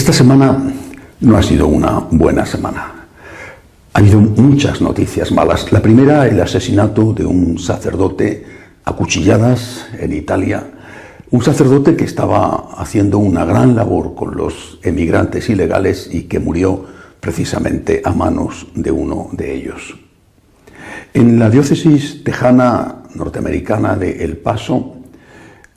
Esta semana no ha sido una buena semana. Ha habido muchas noticias malas. La primera, el asesinato de un sacerdote a cuchilladas en Italia. Un sacerdote que estaba haciendo una gran labor con los emigrantes ilegales y que murió precisamente a manos de uno de ellos. En la diócesis tejana norteamericana de El Paso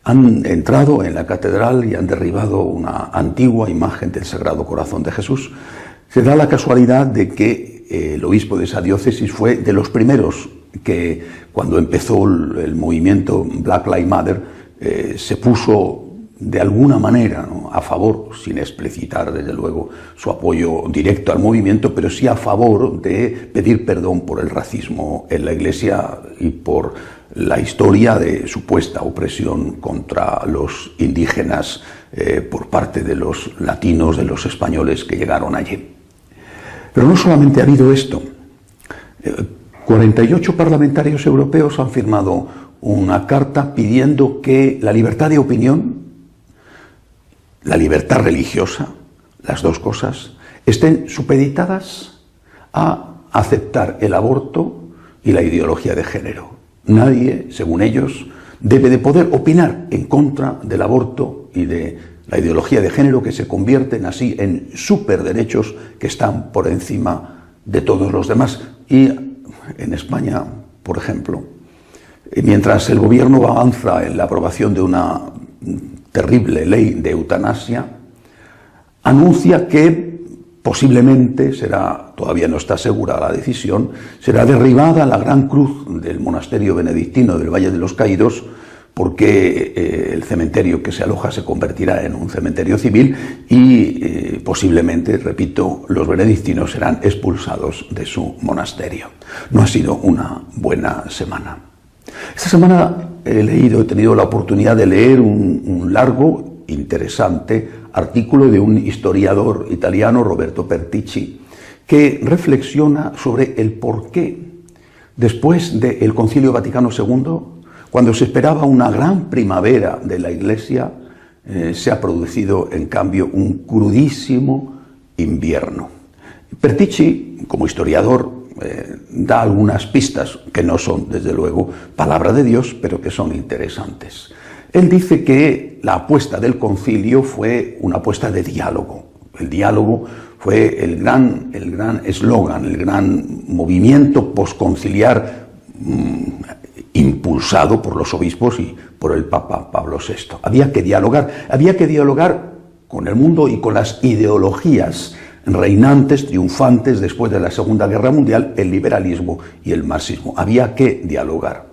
han entrado en la catedral y han derribado una antigua imagen del Sagrado Corazón de Jesús. Se da la casualidad de que el obispo de esa diócesis fue de los primeros que, cuando empezó el movimiento Black Lives Matter, se puso de alguna manera, ¿no?, a favor, sin explicitar desde luego su apoyo directo al movimiento, pero sí a favor de pedir perdón por el racismo en la Iglesia y por la historia de supuesta opresión contra los indígenas por parte de los latinos, de los españoles que llegaron allí. Pero no solamente ha habido esto. 48 parlamentarios europeos han firmado una carta pidiendo que la libertad de opinión, la libertad religiosa, las dos cosas, estén supeditadas a aceptar el aborto y la ideología de género. Nadie, según ellos, debe de poder opinar en contra del aborto y de la ideología de género, que se convierten así en superderechos que están por encima de todos los demás. Y en España, por ejemplo, mientras el gobierno avanza en la aprobación de una terrible ley de eutanasia, anuncia que posiblemente será, todavía no está segura la decisión, será derribada la gran cruz del monasterio benedictino del Valle de los Caídos, porque el cementerio que se aloja se convertirá en un cementerio civil y posiblemente, repito, los benedictinos serán expulsados de su monasterio. No ha sido una buena semana. Esta semana he tenido la oportunidad de leer un largo, interesante artículo de un historiador italiano, Roberto Pertici, que reflexiona sobre el porqué, después del Concilio Vaticano II, cuando se esperaba una gran primavera de la Iglesia, se ha producido, en cambio, un crudísimo invierno. Pertici, como historiador, da algunas pistas que no son, desde luego, palabra de Dios, pero que son interesantes. Él dice que la apuesta del concilio fue una apuesta de diálogo. El diálogo fue el gran eslogan, el gran movimiento posconciliar impulsado por los obispos y por el Papa Pablo VI. Había que dialogar con el mundo y con las ideologías reinantes, triunfantes después de la Segunda Guerra Mundial, el liberalismo y el marxismo. Había que dialogar.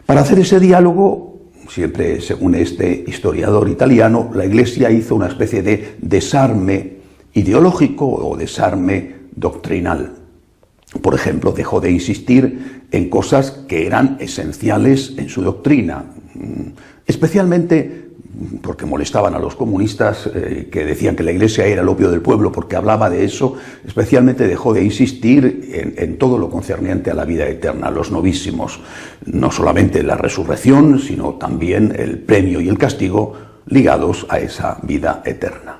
Para hacer ese diálogo, siempre según este historiador italiano, la Iglesia hizo una especie de desarme ideológico o desarme doctrinal. Por ejemplo, dejó de insistir en cosas que eran esenciales en su doctrina, especialmente porque molestaban a los comunistas que decían que la Iglesia era el opio del pueblo, porque hablaba de eso. Especialmente dejó de insistir en todo lo concerniente a la vida eterna, los novísimos, no solamente la resurrección, sino también el premio y el castigo ligados a esa vida eterna.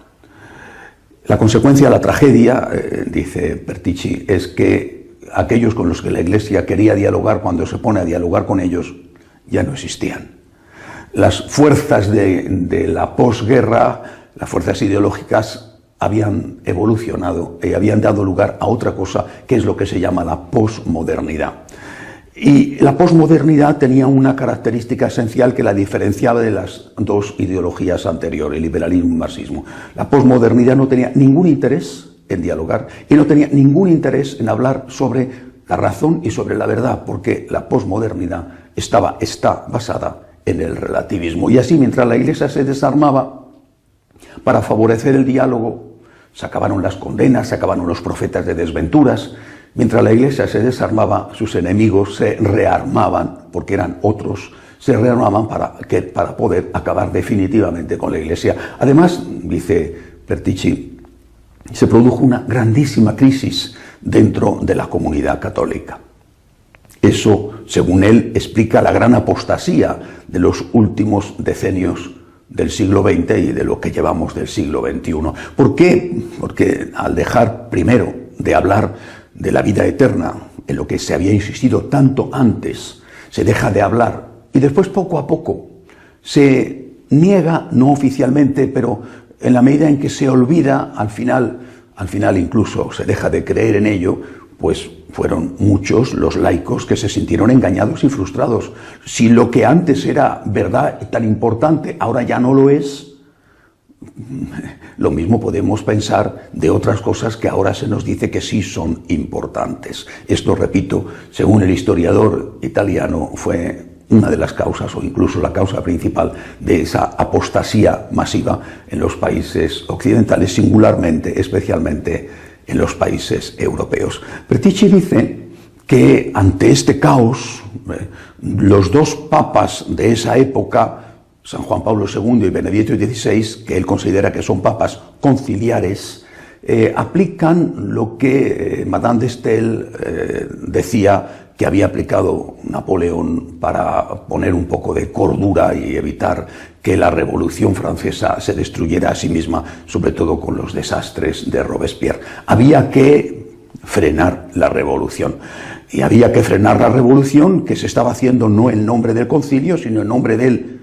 La consecuencia, la tragedia, dice Pertici, es que aquellos con los que la Iglesia quería dialogar, cuando se pone a dialogar con ellos, ya no existían. Las fuerzas de la posguerra, las fuerzas ideológicas, habían evolucionado y habían dado lugar a otra cosa, que es lo que se llama la posmodernidad. Y la posmodernidad tenía una característica esencial que la diferenciaba de las dos ideologías anteriores, el liberalismo y el marxismo. La posmodernidad no tenía ningún interés en dialogar y no tenía ningún interés en hablar sobre la razón y sobre la verdad, porque la posmodernidad está basada en el relativismo. Y así, mientras la Iglesia se desarmaba para favorecer el diálogo, se acabaron las condenas, se acabaron los profetas de desventuras. Mientras la Iglesia se desarmaba, sus enemigos se rearmaban, porque eran otros, se rearmaban para poder acabar definitivamente con la Iglesia. Además, dice Pertici, se produjo una grandísima crisis dentro de la comunidad católica. Eso, según él, explica la gran apostasía de los últimos decenios del siglo XX y de lo que llevamos del siglo XXI. ¿Por qué? Porque al dejar primero de hablar de la vida eterna, en lo que se había insistido tanto antes, se deja de hablar y después poco a poco se niega, no oficialmente, pero en la medida en que se olvida, al final incluso se deja de creer en ello, pues fueron muchos los laicos que se sintieron engañados y frustrados. Si lo que antes era verdad tan importante ahora ya no lo es, lo mismo podemos pensar de otras cosas que ahora se nos dice que sí son importantes. Esto, repito, según el historiador italiano, fue una de las causas, o incluso la causa principal, de esa apostasía masiva en los países occidentales, singularmente, especialmente en los países europeos. Pertici dice que ante este caos, los dos papas de esa época, San Juan Pablo II y Benedicto XVI, que él considera que son papas conciliares, aplican lo que Madame de Staël decía que había aplicado Napoleón para poner un poco de cordura y evitar que la Revolución Francesa se destruyera a sí misma, sobre todo con los desastres de Robespierre. Había que frenar la revolución. Y había que frenar la revolución que se estaba haciendo no en nombre del concilio, sino en nombre del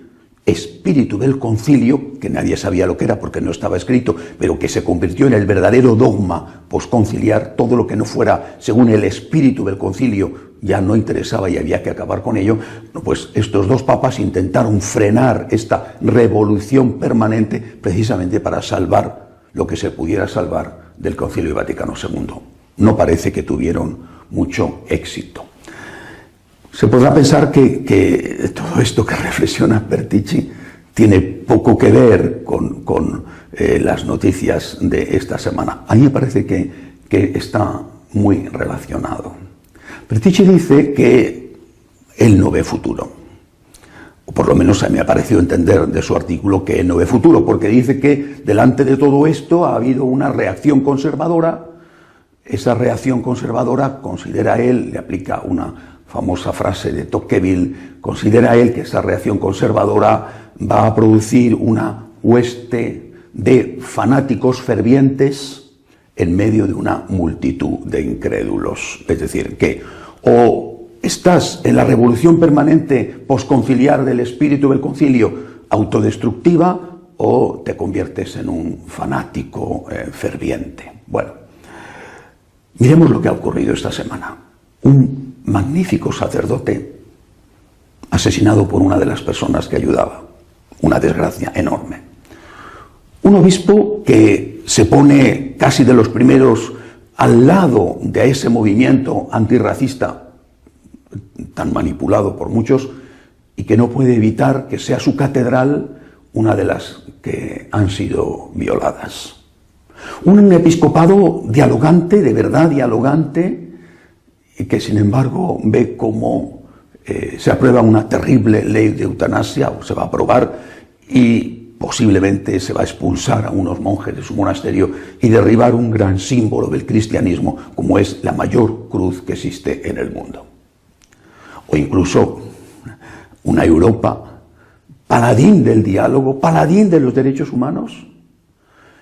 espíritu del concilio, que nadie sabía lo que era porque no estaba escrito, pero que se convirtió en el verdadero dogma posconciliar. Todo lo que no fuera según el espíritu del concilio ya no interesaba y había que acabar con ello. Pues estos dos papas intentaron frenar esta revolución permanente precisamente para salvar lo que se pudiera salvar del Concilio Vaticano II. No parece que tuvieron mucho éxito. Se podrá pensar que todo esto que reflexiona Pertici tiene poco que ver con las noticias de esta semana. A mí me parece que está muy relacionado. Pertici dice que él no ve futuro, o por lo menos a mí me ha parecido entender de su artículo que él no ve futuro, porque dice que delante de todo esto ha habido una reacción conservadora. Esa reacción conservadora, considera él, le aplica una famosa frase de Tocqueville, considera él que esa reacción conservadora va a producir una hueste de fanáticos fervientes en medio de una multitud de incrédulos. Es decir, que o estás en la revolución permanente posconciliar del espíritu del concilio autodestructiva, o te conviertes en un fanático ferviente. Bueno, miremos lo que ha ocurrido esta semana. Un magnífico sacerdote asesinado por una de las personas que ayudaba. Una desgracia enorme. Un obispo que se pone casi de los primeros al lado de ese movimiento antirracista tan manipulado por muchos y que no puede evitar que sea su catedral una de las que han sido violadas. Un episcopado dialogante, de verdad dialogante, y que sin embargo ve cómo se aprueba una terrible ley de eutanasia, o se va a aprobar, y posiblemente se va a expulsar a unos monjes de su monasterio y derribar un gran símbolo del cristianismo, como es la mayor cruz que existe en el mundo. O incluso una Europa, paladín del diálogo, paladín de los derechos humanos,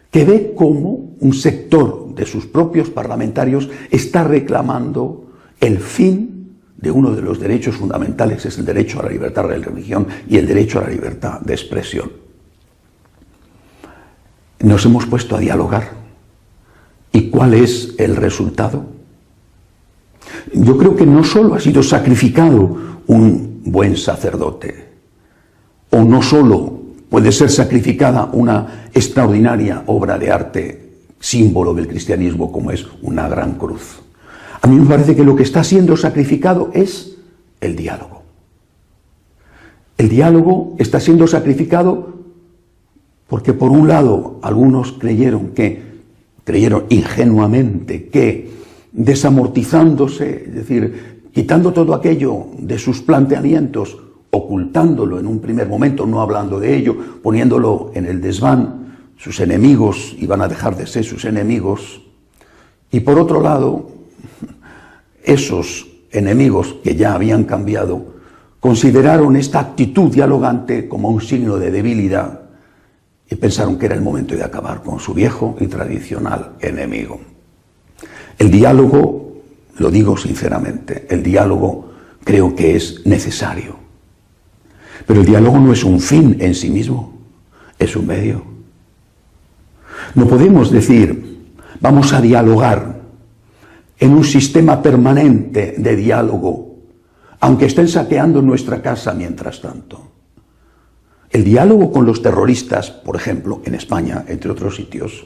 que ve cómo un sector de sus propios parlamentarios está reclamando el fin de uno de los derechos fundamentales, es el derecho a la libertad de religión y el derecho a la libertad de expresión. Nos hemos puesto a dialogar. ¿Y cuál es el resultado? Yo creo que no solo ha sido sacrificado un buen sacerdote, o no solo puede ser sacrificada una extraordinaria obra de arte, símbolo del cristianismo, como es una gran cruz. A mí me parece que lo que está siendo sacrificado es el diálogo. El diálogo está siendo sacrificado porque, por un lado, algunos creyeron ingenuamente que desamortizándose, es decir, quitando todo aquello de sus planteamientos, ocultándolo en un primer momento, no hablando de ello, poniéndolo en el desván, sus enemigos iban a dejar de ser sus enemigos. Y por otro lado, esos enemigos que ya habían cambiado, consideraron esta actitud dialogante como un signo de debilidad y pensaron que era el momento de acabar con su viejo y tradicional enemigo. El diálogo, lo digo sinceramente, el diálogo creo que es necesario. Pero el diálogo no es un fin en sí mismo, es un medio. No podemos decir, vamos a dialogar en un sistema permanente de diálogo, aunque estén saqueando nuestra casa mientras tanto. El diálogo con los terroristas, por ejemplo, en España, entre otros sitios,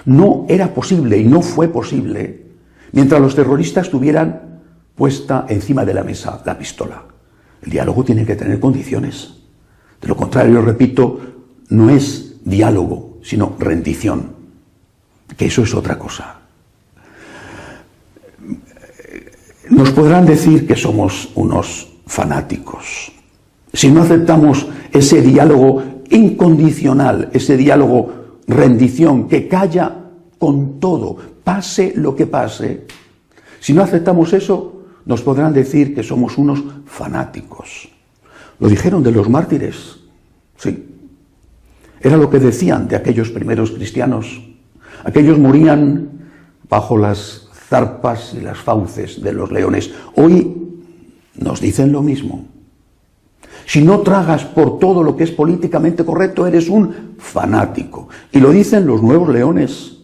no era posible y no fue posible mientras los terroristas tuvieran puesta encima de la mesa la pistola. El diálogo tiene que tener condiciones. De lo contrario, repito, no es diálogo, sino rendición, que eso es otra cosa. Nos podrán decir que somos unos fanáticos si no aceptamos ese diálogo incondicional, ese diálogo rendición que calla con todo, pase lo que pase. Si no aceptamos eso, nos podrán decir que somos unos fanáticos. Lo dijeron de los mártires, sí. Era lo que decían de aquellos primeros cristianos. Aquellos morían bajo las zarpas y las fauces de los leones. Hoy nos dicen lo mismo. Si no tragas por todo lo que es políticamente correcto, eres un fanático. Y lo dicen los nuevos leones,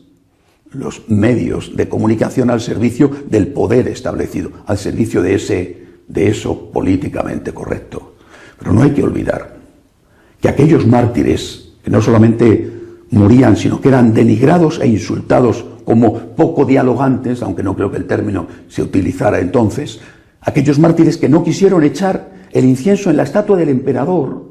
los medios de comunicación al servicio del poder establecido, al servicio de eso políticamente correcto. Pero no hay que olvidar que aquellos mártires, que no solamente morían, sino que eran denigrados e insultados como poco dialogantes, aunque no creo que el término se utilizara entonces, aquellos mártires que no quisieron echar el incienso en la estatua del emperador,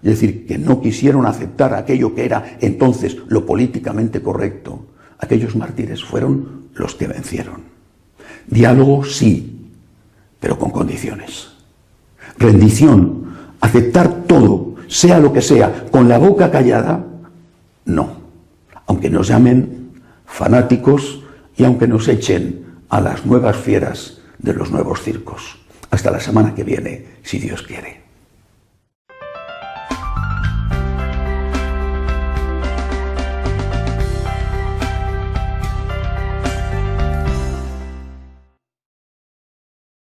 es decir, que no quisieron aceptar aquello que era entonces lo políticamente correcto, aquellos mártires fueron los que vencieron. Diálogo sí, pero con condiciones. Rendición, aceptar todo, sea lo que sea, con la boca callada, no. Aunque nos llamen fanáticos y aunque nos echen a las nuevas fieras de los nuevos circos. Hasta la semana que viene, si Dios quiere.